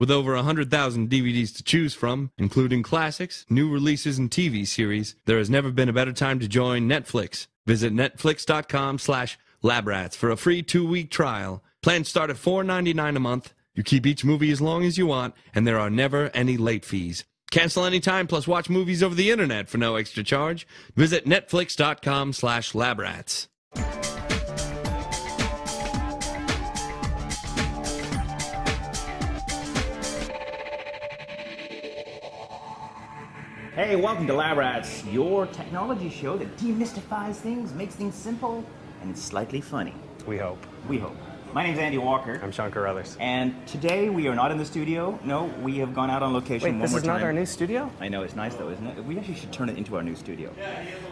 With over 100,000 DVDs to choose from, including classics, new releases, and TV series, there has never been a better time to join Netflix. Visit netflix.com/labrats for a free 2-week trial. Plans start at $4.99 a month. You keep each movie as long as you want, and there are never any late fees. Cancel anytime, plus watch movies over the internet for no extra charge. Visit netflix.com/labrats. Hey, welcome to Lab Rats, your technology show that demystifies things, makes things simple, and slightly funny. We hope. We hope. My name's Andy Walker. I'm Sean Carruthers. And today we are not in the studio. No, we have gone out on location Wait, one this more is time. not our new studio? I know, it's nice though, isn't it? We actually should turn it into our new studio.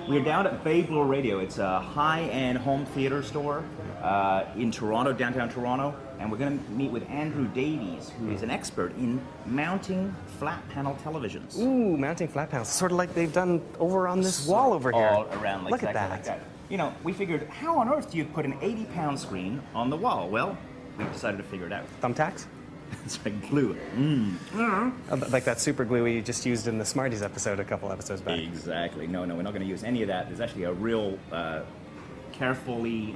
We're down at Bay Blow Radio. It's a high-end home theater store in Toronto, downtown Toronto. And we're going to meet with Andrew Davies, who is an expert in mounting flat panel televisions. Ooh, mounting flat panels. Sort of like they've done over on this wall over here. All around like Look exactly at that. like that. You know, we figured, how on earth do you put an 80-pound screen on the wall? Well, we decided to figure it out. Thumbtacks? It's like glue. Like that super glue we just used in the Smarties episode a couple episodes back. Exactly. No, we're not going to use any of that. There's actually a real carefully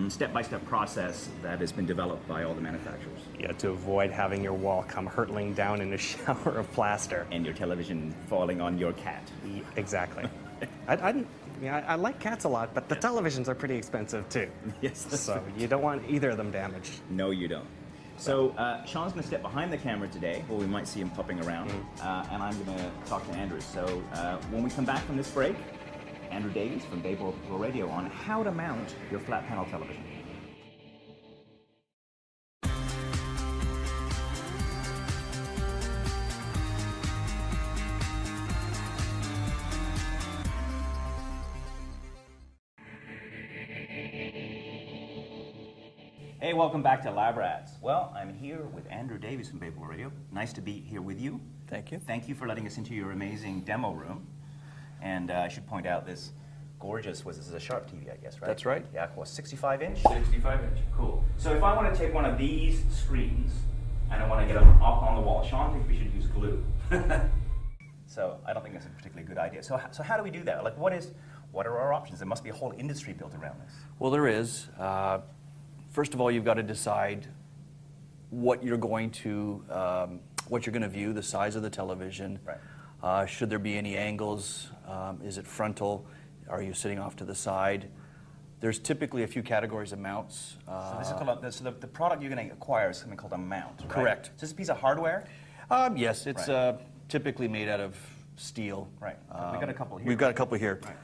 step-by-step process that has been developed by all the manufacturers. Yeah, to avoid having your wall come hurtling down in a shower of plaster. And your television falling on your cat. Exactly. I like cats a lot, but the televisions are pretty expensive too. Yes. So you don't want either of them damaged. No, you don't. So Sean's going to step behind the camera today, or we might see him popping around, and I'm going to talk to Andrew. So when we come back from this break, Andrew Davies from Bay Blow Radio on how to mount your flat panel television. Hey, welcome back to Lab Rats. Well, I'm here with Andrew Davies from Bay Blow Radio. Nice to be here with you. Thank you. Thank you for letting us into your amazing demo room. And I should point out this gorgeous, this is a Sharp TV, I guess, right? That's right. Yeah, well, 65 inch? 65 inch. Cool. So if I want to take one of these screens and I want to get them up on the wall, Sean thinks we should use glue. So I don't think that's a particularly good idea. So how do we do that? Like, what are our options? There must be a whole industry built around this. Well, there is. First of all, you've got to decide what you're going to view, the size of the television. Right. Should there be any angles? Is it frontal? Are you sitting off to the side? There's typically a few categories of mounts. So this is called the product you're going to acquire is something called a mount, right? Correct. Is this a piece of hardware? Yes, it's Right. Typically made out of steel. Right. We've got a couple here. We've got a couple here. Right.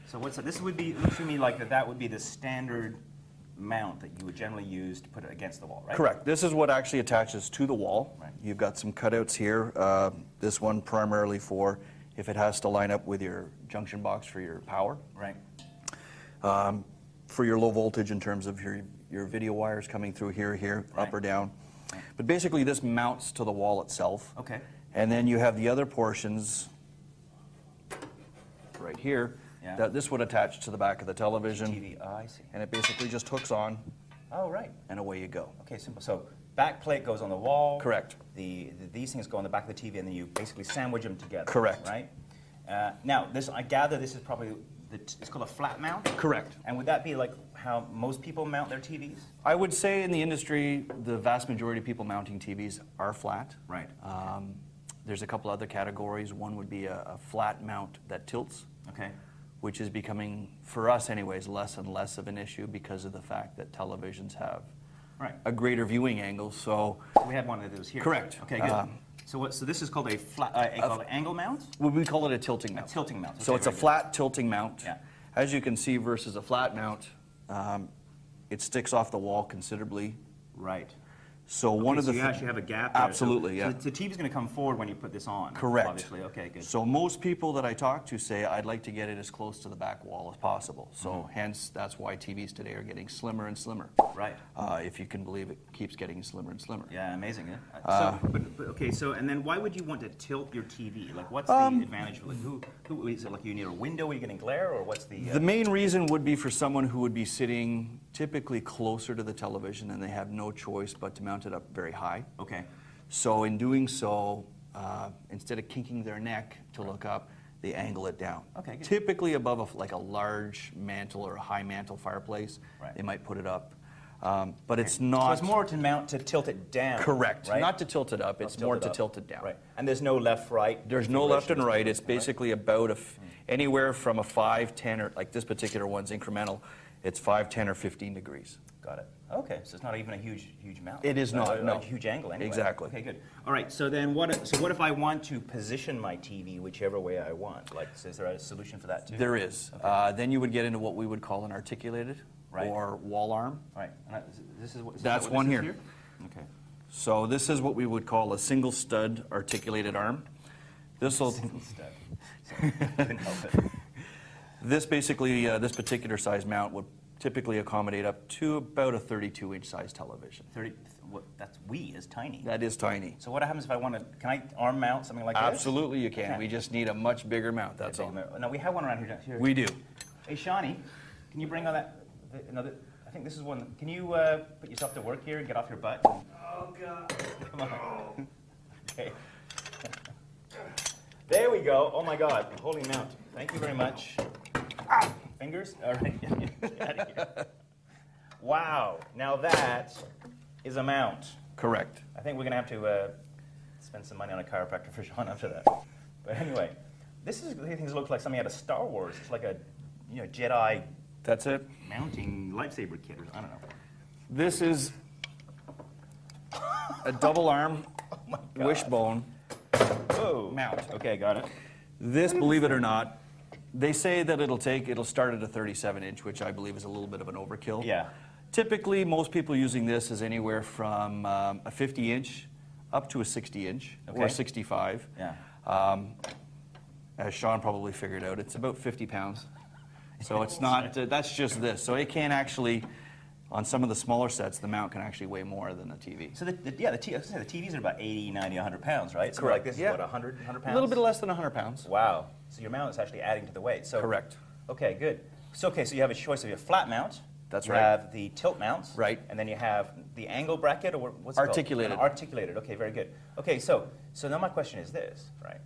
So this would be, looks to me like that would be the standard mount that you would generally use to put it against the wall, right? Correct. This is what actually attaches to the wall. Right. You've got some cutouts here. This one primarily for if it has to line up with your junction box for your power. Right. For your low voltage in terms of your video wires coming through here, Right. up or down. Right. But basically this mounts to the wall itself. Okay. And then you have the other portions right here. Yeah. That this would attach to the back of the television. TV. Oh, I see. And it basically just hooks on Oh, right. and away you go. Okay, simple. So back plate goes on the wall. Correct. These things go on the back of the TV, and then you basically sandwich them together. Correct. Right. Now, I gather this is probably it's called a flat mount. Correct. And would that be like how most people mount their TVs? I would say in the industry, the vast majority of people mounting TVs are flat. Right. There's a couple other categories. One would be a flat mount that tilts, Okay. which is becoming, for us anyways, less and less of an issue because of the fact that televisions have Right. a greater viewing angle. So We had one of those here. Correct. Okay, good. So this is called a flat, called an angle mount? we call it a tilting mount. A tilting mount. So Okay, it's a very good. flat tilting mount. Yeah. As you can see, versus a flat mount, it sticks off the wall considerably. Right. So one of so the you actually have a gap there. Absolutely, so, yeah. So the TV's going to come forward when you put this on. Correct. Obviously. Okay, good. So most people that I talk to say, I'd like to get it as close to the back wall as possible. So hence, that's why TVs today are getting slimmer and slimmer. Right. If you can believe it keeps getting slimmer and slimmer. Yeah, amazing. Yeah. But okay. So and then why would you want to tilt your TV? Like, what's the advantage? Like, who is it? Like, you need a window? Are you getting glare, or what's the? The main reason would be for someone who would be sitting typically closer to the television and they have no choice but to mount it up very high. Okay. So in doing so, instead of kinking their neck to look up, they angle it down. Okay, good. Typically above like a large mantle or a high mantle fireplace, Right. they might put it up. But it's So not... it's more to mount to tilt it down. Correct. Right? Not to tilt it up, it's more to tilt it down. Right. And there's no left, right. There's no left and configuration. right. It's basically about anywhere from a 5, 10, or like this particular one's incremental, it's 5, 10, or 15 degrees. Got it. Okay, so it's not even a huge mount. It is not, no. A huge angle anyway. Exactly. Okay, good. All right, so then what if I want to position my TV whichever way I want? Like, is there a solution for that too? There is. Then you would get into what we would call an articulated Right. or wall arm. Right. And this is what. That's what one this is here. Okay. So this is what we would call a single stud articulated arm. This will. Single step. Sorry, couldn't help it. This basically, this particular size mount would typically accommodate up to about a 32-inch size television. 30. That's is tiny. That is tiny. So what happens if I want to? Can I arm mount something like this? Absolutely, you can. Okay. We just need a much bigger mount. That's all. No, we have one around here. We do. Hey, Shawnee, can you bring on that? Another. I think this is one. Can you put yourself to work here and get off your butt? Oh, God. Come on. Okay. There we go. Oh my God. Holy mount. Thank you very much. Fingers? All right. Get out of here. Wow. Now that is a mount. Correct. I think we're going to have to spend some money on a chiropractor for Sean after that. But anyway, these things look like something out of Star Wars. It's like a Jedi That's it. mounting lightsaber kit, or I don't know. This is a double arm wishbone Whoa. mount. Okay, got it. This, believe it or not, they say that it'll start at a 37-inch, which I believe is a little bit of an overkill. Yeah. Typically, most people using this is anywhere from a 50-inch up to a 60-inch or a Okay. 65. Yeah. As Sean probably figured out, it's about 50 pounds. So it's not, that's just this. So it can actually, on some of the smaller sets, the mount can actually weigh more than the TV. So the TVs are about 80, 90, 100 pounds, right? So Correct. like this is Yeah. what, 100 pounds? A little bit less than 100 pounds. Wow. So your mount is actually adding to the weight. So Correct. Okay, good. So so you have a choice of your flat mount. That's you right. You have the tilt mounts. Right. And then you have the angle bracket, or what's it called? Articulated. An articulated. Okay, very good. Okay, so now my question is this, right?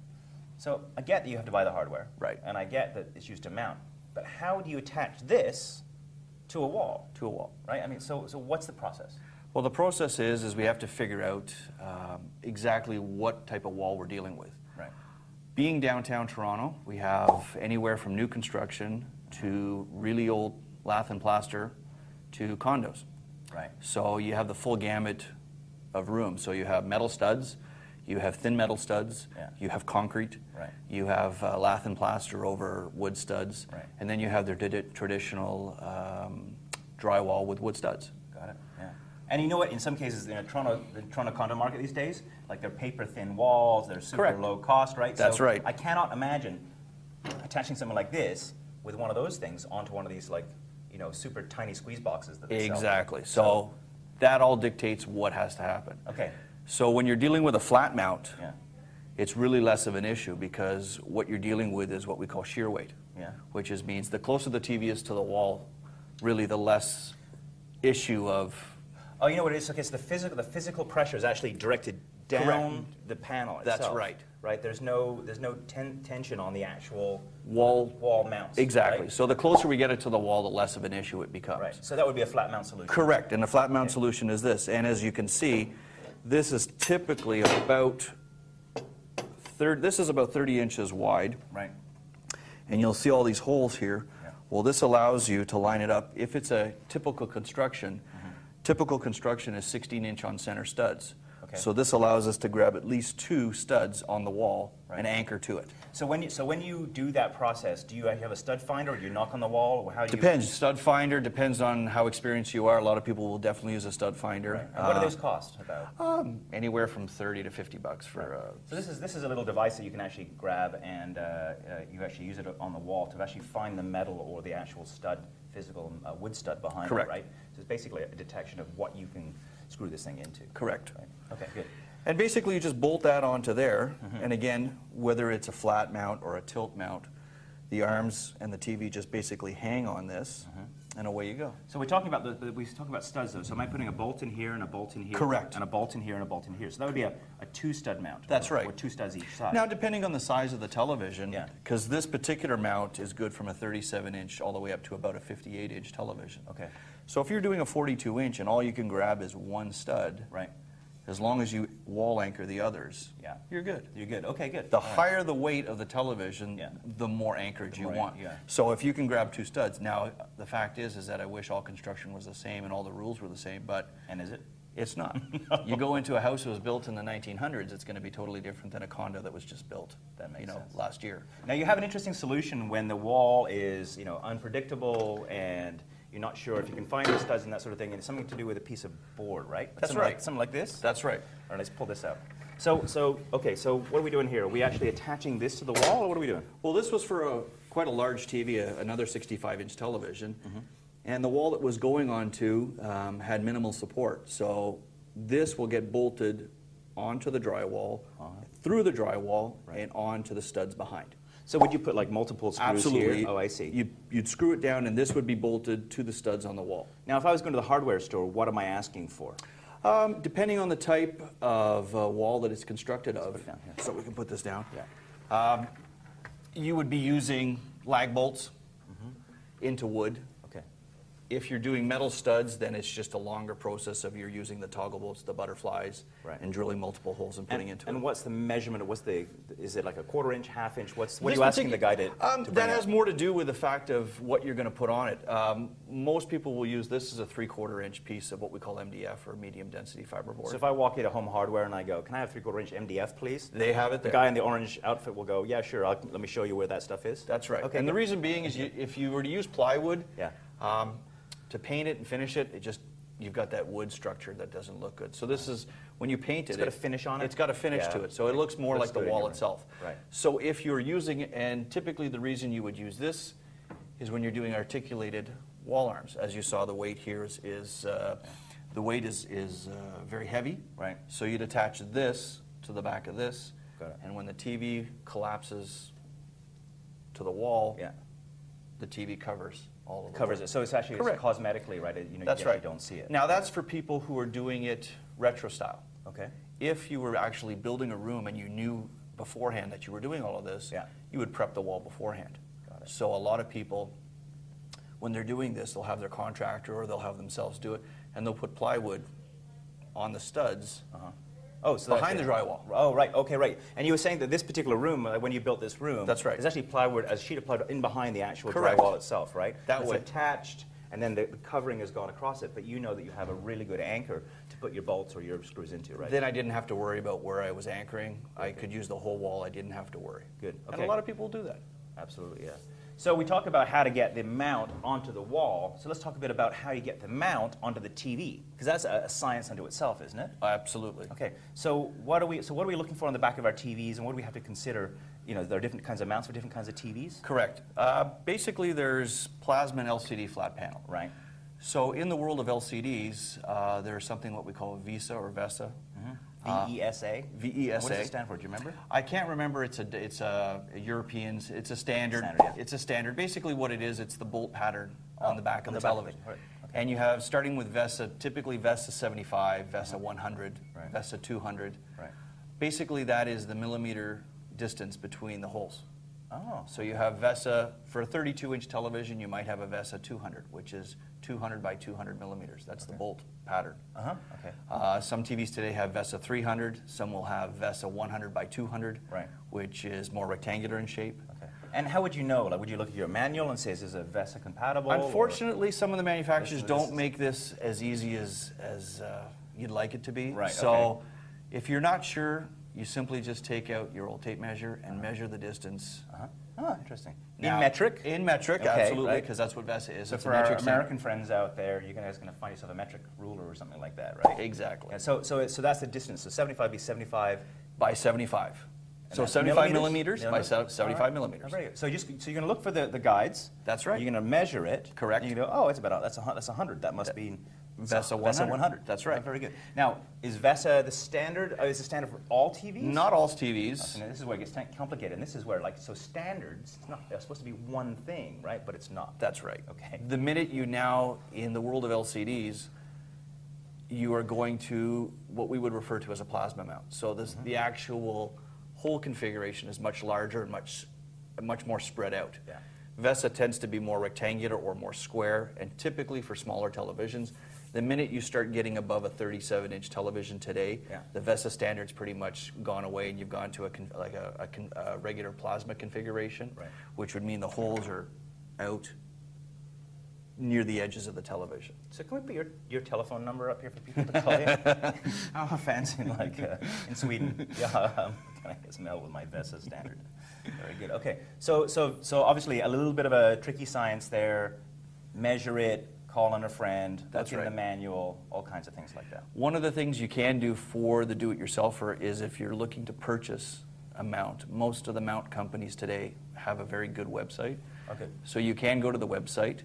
So I get that you have to buy the hardware. Right. And I get that it's used to mount. But how do you attach this to a wall? To a wall. Right? I mean, so what's the process? Well, the process is we have to figure out exactly what type of wall we're dealing with. Right. Being downtown Toronto, we have anywhere from new construction to really old lath and plaster to condos. Right. So you have the full gamut of rooms. So you have metal studs, you have thin metal studs, Yeah. you have concrete, Right. you have lath and plaster over wood studs, Right. and then you have their traditional drywall with wood studs. Got it. Yeah. And you know what? In some cases, in the Toronto condo market these days, like they're paper thin walls, they're super Correct. low cost, right? That's so right. I cannot imagine attaching something like this with one of those things onto one of these super tiny squeeze boxes that they sell. Exactly. So that all dictates what has to happen. Okay. So when you're dealing with a flat mount, Yeah. it's really less of an issue because what you're dealing with is what we call shear weight. Yeah. Which means the closer the TV is to the wall, really the less issue of... Oh, you know what it is? Okay, so the physical pressure is actually directed down Correct. the panel That's itself. right. Right. There's no tension on the actual wall mounts. Exactly. Right? So the closer we get it to the wall, the less of an issue it becomes. Right. So that would be a flat mount solution. Correct. And the flat mount solution is this. And as you can see, this is typically about this is about 30 inches wide. Right. And you'll see all these holes here. Yeah. Well, this allows you to line it up. If it's a typical construction, typical construction is 16-inch on center studs. Okay. So this allows us to grab at least 2 studs on the wall Right. and anchor to it. So when you do that process, do you have a stud finder, or do you knock on the wall, or how do you? Depends. Stud finder depends on how experienced you are. A lot of people will definitely use a stud finder. Right. And what do those cost about? Anywhere from $30 to $50 for. So this is a little device that you can actually grab, and you actually use it on the wall to actually find the metal or the actual stud, physical wood stud behind Correct. it, right? So it's basically a detection of what you can screw this thing into. Correct. Right. Okay, good. And basically you just bolt that onto there, and again, whether it's a flat mount or a tilt mount, the arms and the TV just basically hang on this, and away you go. So we're talking about we're talking about studs though. So am I putting a bolt in here and a bolt in here? Correct. And a bolt in here and a bolt in here. So that would be a 2-stud mount. That's right. Or 2 studs each side. Now, depending on the size of the television, Yeah. because this particular mount is good from a 37-inch all the way up to about a 58-inch television. Okay. So if you're doing a 42-inch and all you can grab is one stud, Right. as long as you wall anchor the others, Yeah. you're good. You're good. Okay, good. The All right. higher the weight of the television, Yeah. the more anchorage you more want. yeah. So if you can grab 2 studs, now the fact is that I wish all construction was the same and all the rules were the same, but And is it? it's not. You go into a house that was built in the 1900s, it's going to be totally different than a condo that was just built, That makes sense. last year. Now you have an interesting solution when the wall is, unpredictable and you're not sure if you can find the studs and that sort of thing, and it's something to do with a piece of board, right? That's Something right. Like, something like this? That's right. All right, let's pull this out. Okay, so what are we doing here? Are we actually attaching this to the wall, or what are we doing? Well, this was for quite a large TV, another 65-inch television, and the wall that was going onto had minimal support. So this will get bolted onto the drywall, through the drywall, and onto the studs behind. So would you put like multiple screws Absolutely. here? Oh, I see. You'd screw it down, and this would be bolted to the studs on the wall. Now, if I was going to the hardware store, what am I asking for? Depending on the type of wall that it's constructed of, put it down here. so we can put this down. Yeah. You would be using lag bolts into wood. Okay. If you're doing metal studs, then it's just a longer process of you're using the toggle bolts, the butterflies, Right. and drilling multiple holes and putting into it. And what's the measurement? Is it like a 1/4 inch, 1/2 inch? What are This you asking the guy particular- to bring That has up? more to do with the fact of what you're going to put on it. Most people will use this as a 3/4 inch piece of what we call MDF, or medium density fiberboard. So if I walk into Home Hardware and I go, can I have 3/4 inch MDF, please? They have it The there. guy in the orange outfit will go, yeah, sure, let me show you where that stuff is. That's right. Okay. And the reason being is if you were to use plywood, Yeah. to paint it and finish it, you've got that wood structure that doesn't look good. So this is, when you paint it, It's got a finish on it? It's got a finish Yeah. to it, so it looks more Looks like the good in wall your- itself. Right. So if you're using it, and typically the reason you would use this is when you're doing articulated wall arms. As you saw, the weight here is the weight is very heavy. Right. So you'd attach this to the back of this, Got it. and when the TV collapses to the wall, Yeah. the TV covers all of the Covers wood. it. So it's actually Correct. cosmetically, right? You That's actually right. don't see it. Now that's for people who are doing it retro style. Okay. If you were actually building a room and you knew beforehand that you were doing all of this, Yeah. you would prep the wall beforehand. Got it. So a lot of people, when they're doing this, they'll have their contractor or they'll have themselves do it, and they'll put plywood on the studs. Oh, so Behind that's the it. drywall. Oh, right. Okay, right. And you were saying that this particular room, when you built this room, That's right. There's actually plywood, a sheet of plywood in behind the actual Correct. drywall itself, right? That it's way. attached, and then the covering has gone across it. But you know that you have a really good anchor to put your bolts or your screws into, right? Then I didn't have to worry about where I was anchoring. I could use the whole wall. I didn't have to worry. Good. And Okay. a lot of people do that. Absolutely, yeah. So we talk about how to get the mount onto the wall. So let's talk a bit about how you get the mount onto the TV, because that's a science unto itself, isn't it? Absolutely. Okay. So what are we looking for on the back of our TVs, and what do we have to consider? There are different kinds of mounts for different kinds of TVs. Correct. Basically, there's plasma and LCD flat panel. Right. So in the world of LCDs, there's something what we call VESA or VESA. VESA. VESA. What does it stand for? Do you remember? I can't remember. It's a Europeans. It's a standard. Standard, yeah. It's a standard. Basically, what it is, it's the bolt pattern on the back of on the the back of television. it, right, okay. And you have, starting with VESA, typically VESA 75, VESA 100, Right. VESA 200. Right. Basically, that is the millimeter distance between the holes. Oh. So you have VESA, for a 32-inch television, you might have a VESA 200, which is 200 by 200 millimeters. That's the bolt pattern. Okay. Some TVs today have VESA 300. Some will have VESA 100 by 200, Right. which is more rectangular in shape. Okay. And how would you know? Like, would you look at your manual and say, is this a VESA compatible? Unfortunately, some of the manufacturers This don't is- make this as easy as you'd like it to be. Right, So okay. if you're not sure, you simply just take out your old tape measure and measure the distance. Oh, interesting. Now, in metric? In metric, Okay, absolutely, right. because that's what VESA is. So It's for a our metric American friends out there, you guys are going to find yourself a metric ruler or something like that, right? Exactly. Yeah, so that's the distance. So 75 be 75. By 75. And So that's 75 millimeters by Millimeters. 75 All right. millimeters. Oh, very good. So you're going to look for the guides. That's right. You're going to measure it. Correct. And you go, oh, it's about that's 100. That must be VESA 100. VESA 100. That's right. Oh, very good. Now, is VESA the standard? Is it standard for all TVs? Not all TVs. Okay, now this is where it gets complicated, and this is where, like, so standards, it's not, they're supposed to be one thing, right? But it's not. That's right. Okay. The minute you now, in the world of LCDs, you are going to what we would refer to as a plasma mount. So this, the actual whole configuration is much larger and much more spread out. Yeah. VESA tends to be more rectangular or more square, and typically for smaller televisions, the minute you start getting above a 37-inch television today, Yeah. the VESA standard's pretty much gone away, and you've gone to a regular plasma configuration, Right. which would mean the holes are out near the edges of the television. So can we put your telephone number up here for people to call you? I'm a fancy, like, in Sweden. Yeah, can I get some help with my VESA standard? Very good. Okay, so obviously a little bit of a tricky science there. Measure it, call on a friend, That's look in right. the manual, all kinds of things like that. One of the things you can do for the do-it-yourselfer is if you're looking to purchase a mount. Most of the mount companies today have a very good website. Okay. So you can go to the website,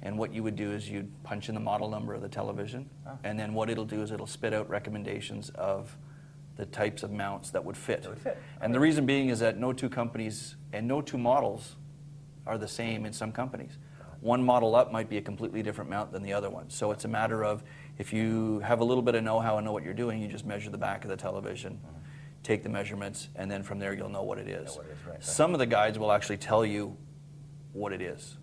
and what you would do is you'd punch in the model number of the television, and then what it'll do is it'll spit out recommendations of the types of mounts that would fit. That would fit. And the reason being is that no two companies and no two models are the same in some companies. One model up might be a completely different mount than the other one. So it's a matter of, if you have a little bit of know-how and know what you're doing, you just measure the back of the television, take the measurements, and then from there you'll know what it is. Know what it is, right. Some of the guides will actually tell you what it is.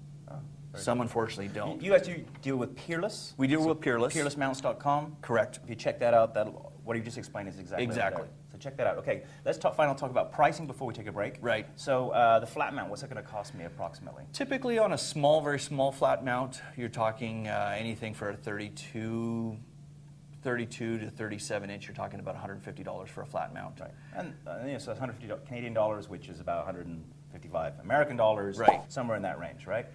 Some unfortunately don't. You guys deal with Peerless? We deal with Peerless. Peerlessmounts.com? Correct. If you check that out, what you just explained is exactly Exactly. there. So check that out. Okay, let's talk about pricing before we take a break. Right. So the flat mount, what's it going to cost me approximately? Typically on a small, very small flat mount, you're talking anything for a 32 to 37 inch, you're talking about $150 for a flat mount. Right. And so it's $150 Canadian dollars, which is about 155 American dollars. Right. Somewhere in that range, right?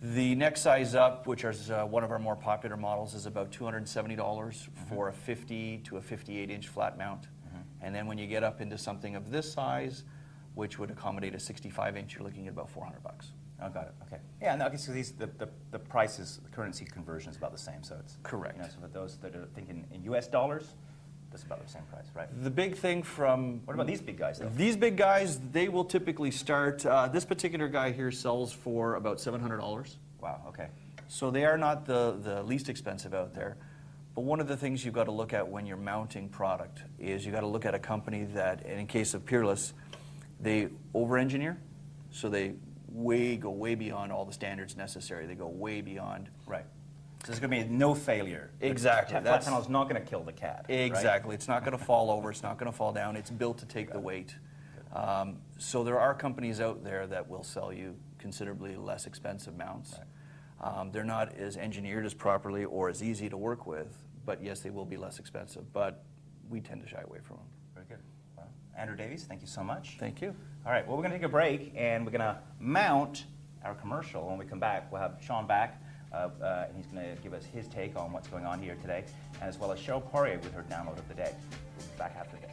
The next size up, which is one of our more popular models, is about $270 for a 50 to a 58-inch flat mount. And then when you get up into something of this size, which would accommodate a 65-inch, you're looking at about $400. Oh, got it. Okay. Yeah, no, I guess the prices, the currency conversion is about the same. So it's Correct. You know, so for those that are thinking in U.S. dollars, that's about the same price, right? The big thing from... What about these big guys, though? These big guys, they will typically start... this particular guy here sells for about $700. Wow. Okay. So they are not the least expensive out there. But one of the things you've got to look at when you're mounting product is you've got to look at a company that, and in case of Peerless, they over-engineer. So they go way beyond all the standards necessary. They go way beyond. Right. So there's going to be no failure. Exactly. The flat panel is not going to kill the cat. Exactly. It's not going to fall over. It's not going to fall down. It's built to take the weight. So there are companies out there that will sell you considerably less expensive mounts. Right. They're not as engineered as properly or as easy to work with, but yes, they will be less expensive. But we tend to shy away from them. Very good. Well, Andrew Davies, thank you so much. Thank you. All right, well, we're going to take a break, and we're going to mount our commercial. When we come back, we'll have Sean back, and he's going to give us his take on what's going on here today, and as well as Cheryl Poirier with her download of the day. We'll be back after this.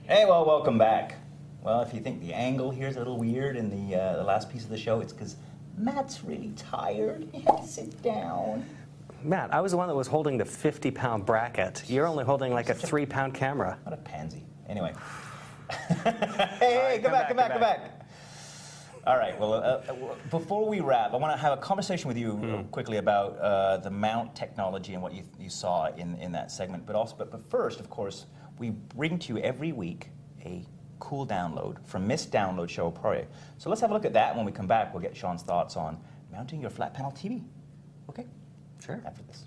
Hey, well, welcome back. Well, if you think the angle here is a little weird in the last piece of the show, it's because Matt's really tired. He had to sit down. Matt, I was the one that was holding the 50-pound bracket. You're only holding like a 3-pound camera. What a pansy. Anyway. Hey, come back. All right, well, before we wrap, I want to have a conversation with you quickly about the mount technology and what you saw in that segment. But first, of course, we bring to you every week a cool download from Miss Download Cheryl Poirier. So let's have a look at that. When we come back, we'll get Sean's thoughts on mounting your flat panel TV. Okay? Sure. After this.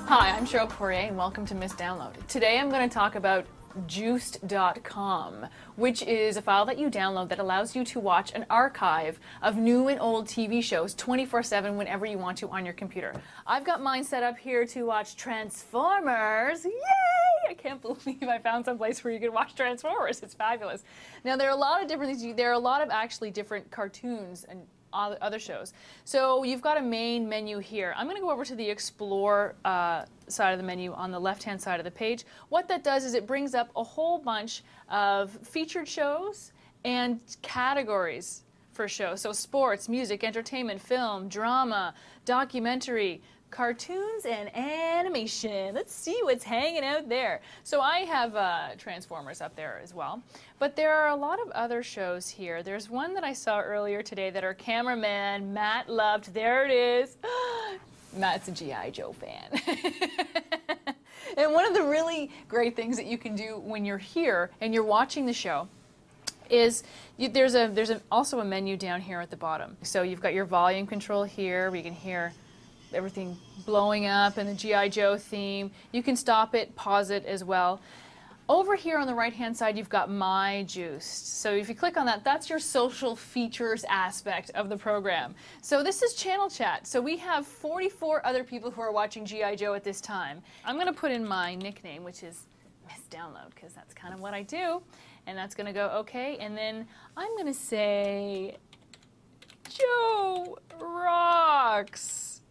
Hi, I'm Cheryl Poirier, and welcome to Miss Download. Today I'm going to talk about Juiced.com, which is a file that you download that allows you to watch an archive of new and old TV shows 24/7 whenever you want to on your computer. I've got mine set up here to watch Transformers. Yay! I can't believe I found some place where you can watch Transformers. It's fabulous. Now, there are a lot of different things. There are a lot of actually different cartoons and other shows. So you've got a main menu here. I'm going to go over to the Explore side of the menu on the left-hand side of the page. What that does is it brings up a whole bunch of featured shows and categories for shows. So sports, music, entertainment, film, drama, documentary, cartoons, and animation. Let's see what's hanging out there. So I have Transformers up there as well. But there are a lot of other shows here. There's one that I saw earlier today that our cameraman, Matt, loved. There it is. Matt's a G.I. Joe fan. And one of the really great things that you can do when you're here and you're watching the show is there's also a menu down here at the bottom. So you've got your volume control here where you can hear everything blowing up and the G.I. Joe theme. You can stop it, pause it as well. Over here on the right-hand side, you've got My Juiced. So if you click on that, that's your social features aspect of the program. So this is channel chat. So we have 44 other people who are watching G.I. Joe at this time. I'm going to put in my nickname, which is Miss Download, because that's kind of what I do. And that's going to go okay. And then I'm going to say, Joe rocks.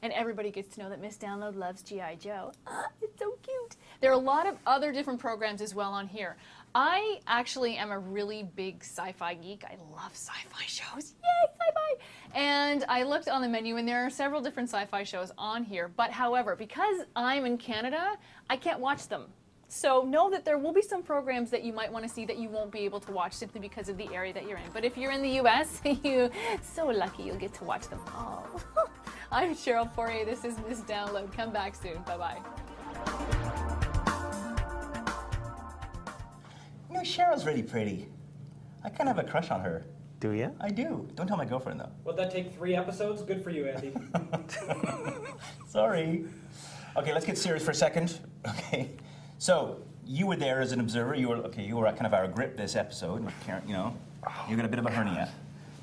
And everybody gets to know that Miss Download loves G.I. Joe. It's so cute. There are a lot of other different programs as well on here. I actually am a really big sci-fi geek. I love sci-fi shows. Yay, sci-fi! And I looked on the menu and there are several different sci-fi shows on here. But however, because I'm in Canada, I can't watch them. So know that there will be some programs that you might want to see that you won't be able to watch simply because of the area that you're in. But if you're in the US, you're so lucky you'll get to watch them all. I'm Cheryl Poirier. This is Miss Download. Come back soon. Bye-bye. You know, Cheryl's really pretty. I kind of have a crush on her. Do you? I do. Don't tell my girlfriend, though. Would that take 3 episodes? Good for you, Andy. Sorry. Okay, let's get serious for a second. Okay. So, you were there as an observer. You were kind of our grip this episode. You know, you got a bit of a hernia.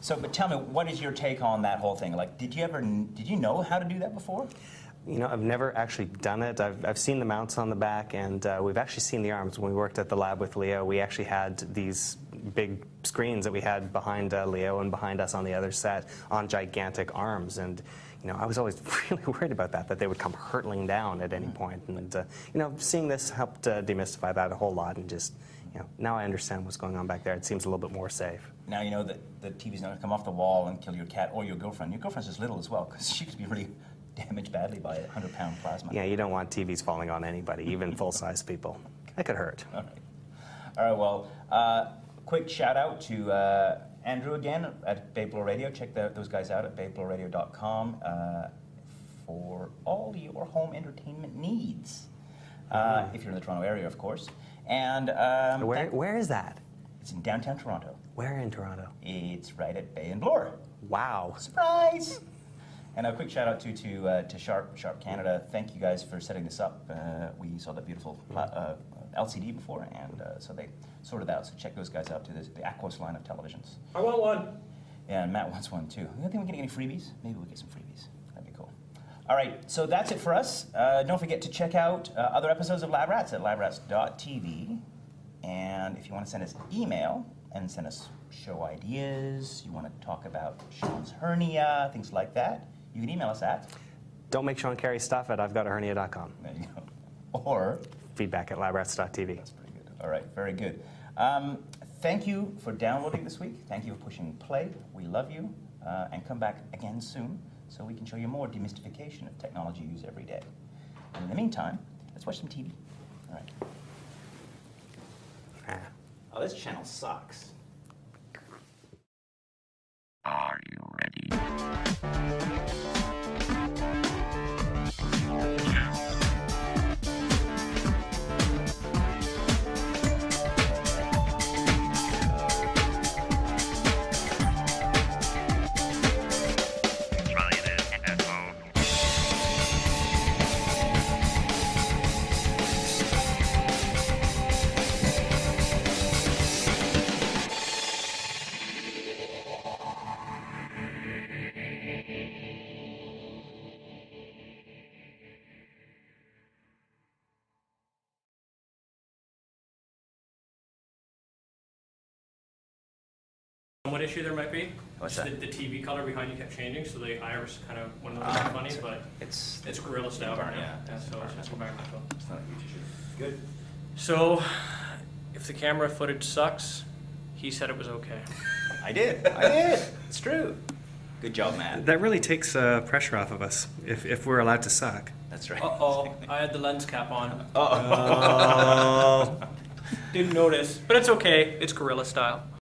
So, but tell me, what is your take on that whole thing? Like, did you know how to do that before? You know, I've never actually done it. I've seen the mounts on the back, and we've actually seen the arms. When we worked at the lab with Leo, we actually had these big screens that we had behind Leo and behind us on the other set on gigantic arms. And, you know, I was always really worried about that they would come hurtling down at any point. And, you know, seeing this helped demystify that a whole lot, and just, you know, now I understand what's going on back there. It seems a little bit more safe. Now you know that the TV's not going to come off the wall and kill your cat or your girlfriend. Your girlfriend's just little as well, because she could be really damaged badly by a 100-pound plasma. Yeah, you don't want TVs falling on anybody, even full-size people. That could hurt. All right, well, quick shout-out to Andrew again at Babel Radio. Check those guys out at babelradio.com for all your home entertainment needs, if you're in the Toronto area, of course. And where is that? It's in downtown Toronto. Where in Toronto? It's right at Bay and Bloor. Wow. Surprise! And a quick shout out to Sharp Canada. Thank you guys for setting this up. We saw that beautiful LCD before, and so they sorted that out. So check those guys out too. There's the Aquos line of televisions. I want one. Yeah, and Matt wants one too. You think we're getting any freebies? Maybe we'll get some freebies. That'd be cool. All right, so that's it for us. Don't forget to check out other episodes of Lab Rats at labrats.tv. And if you want to send us email and send us show ideas, you want to talk about Sean's hernia, things like that, you can email us at Don't make Sean carry stuff at I'veGotAhernia.com. There you go. Or feedback at labrats.tv. That's pretty good. All right, very good. Thank you for downloading this week. Thank you for pushing play. We love you. And come back again soon so we can show you more demystification of technology used every day. And in the meantime, let's watch some TV. All right. Oh, this channel sucks. Are you ready? What issue there might be? What's Just that? The TV color behind you kept changing, so the iris kind of went a little bit funny, but It's Gorilla style right now. Yeah. So it's just environmental. It's not a huge issue. Good. So, if the camera footage sucks, he said it was okay. I did. It's true. Good job, Matt. That really takes pressure off of us if we're allowed to suck. That's right. Uh-oh, I had the lens cap on. Oh. Didn't notice, but it's okay. It's Gorilla style.